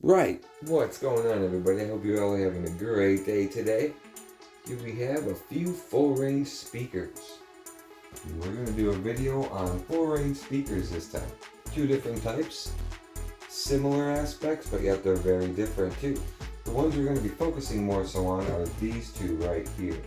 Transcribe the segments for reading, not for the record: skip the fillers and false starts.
Right, what's going on, everybody? I hope you're all having a great day today. Here we have a few full-range speakers. We're going to do a video on full-range speakers this time. Two different types, similar aspects, but yet they're very different too. The ones we're going to be focusing more so on are these two right here.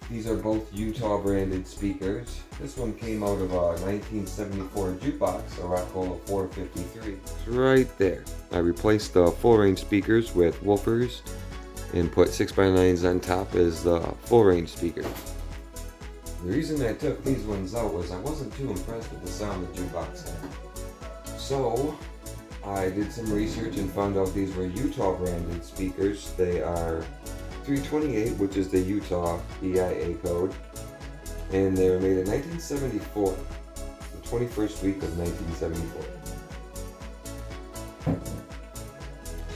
These are both Utah branded speakers. This one came out of a 1974 jukebox, a Rock-ola 453. It's right there. I replaced the full range speakers with woofers and put 6x9s on top as the full range speaker. The reason I took these ones out was I wasn't too impressed with the sound the jukebox had. So I did some research and found out these were Utah branded speakers. They are 328, which is the Utah EIA code, and they were made in 1974, the 21st week of 1974.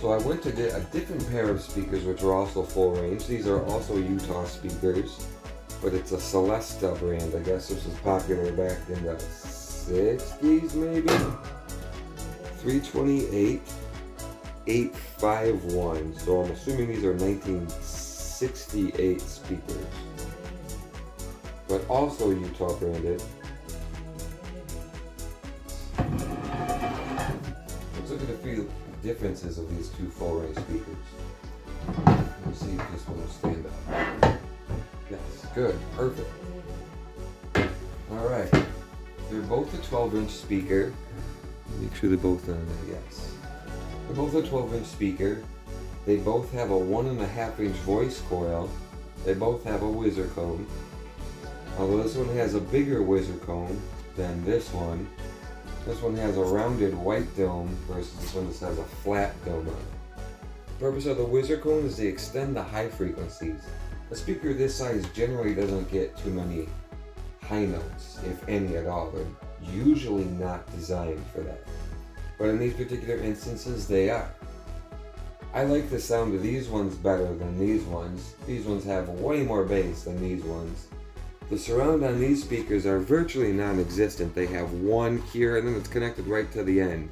So I went to get a different pair of speakers which were also full range. These are also Utah speakers, but it's a Celesta brand. I guess this was popular back in the 60s maybe? 328 851, so I'm assuming these are 1968 speakers, but also Utah branded. Let's look at a few differences of these two full range speakers. Let's see if this one will stand up. Yes, good, perfect. Alright, they're both a 12-inch speaker. Make sure they're both on there, yes. They're both a 12-inch speaker. They both have a 1.5-inch voice coil. They both have a whizzer cone. Although this one has a bigger whizzer cone than this one. This one has a rounded white dome versus this one that has a flat dome on it. The purpose of the whizzer cone is to extend the high frequencies. A speaker this size generally doesn't get too many high notes, if any at all. They're usually not designed for that. But in these particular instances, they are. I like the sound of these ones better than these ones. These ones have way more bass than these ones. The surround on these speakers are virtually non-existent. They have one here and then it's connected right to the end.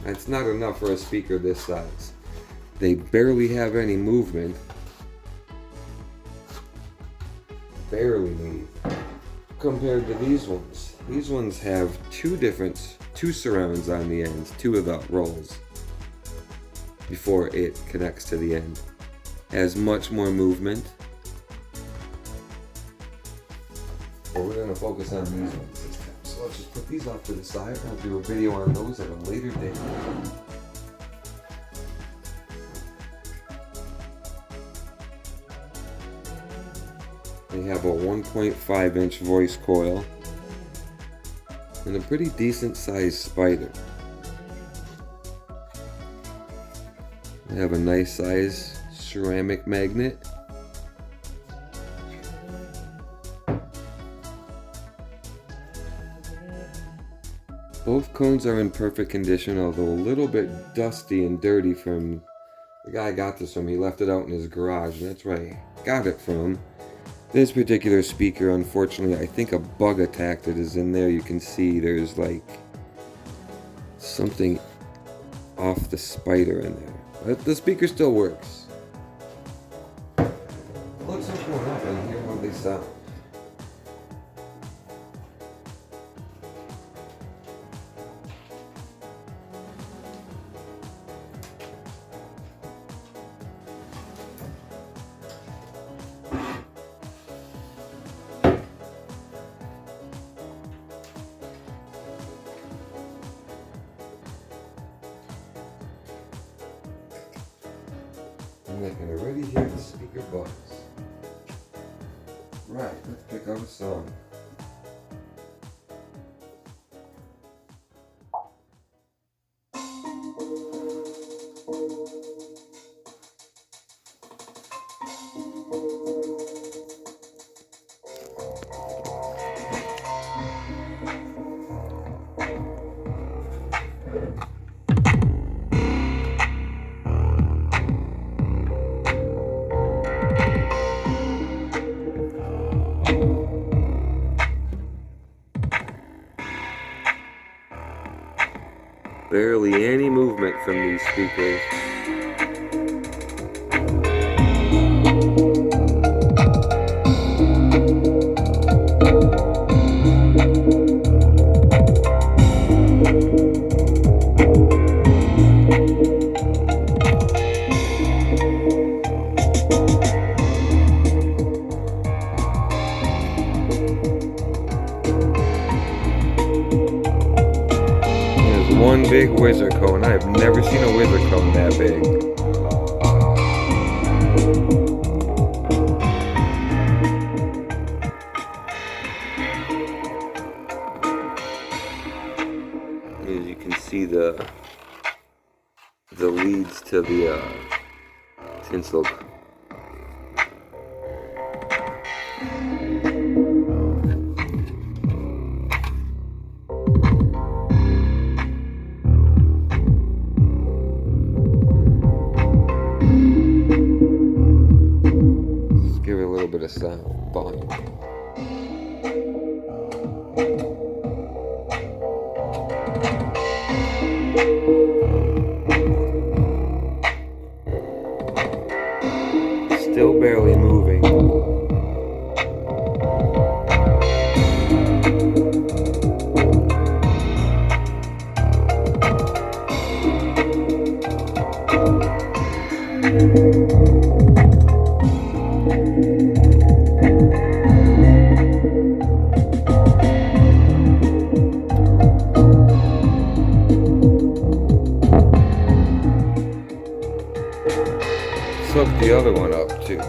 That's not enough for a speaker this size. They barely have any movement. Barely need. Compared to these ones. These ones have two surrounds on the ends, two of the rolls, before it connects to the end. Has much more movement. But we're going to focus on these ones this time. So let's just put these off to the side. I'll do a video on those at a later date. They have a 1.5-inch voice coil and a pretty decent sized spider. They have a nice size ceramic magnet. Both cones are in perfect condition, although a little bit dusty and dirty from the guy I got this from. He left it out in his garage, and that's where I got it from. This particular speaker, unfortunately, I think a bug attacked it is in there. You can see there's like something off the spider in there. But the speaker still works. Let's open one up and hear how they sound. And I can already hear the speaker buzz. Right, let's pick out a song. Barely any movement from these speakers. One big wizard cone. I have never seen a wizard cone that big. As you can see, the leads to the tinsel. Give it a little bit of sound volume. Still barely moving. Let's hook the other one up too.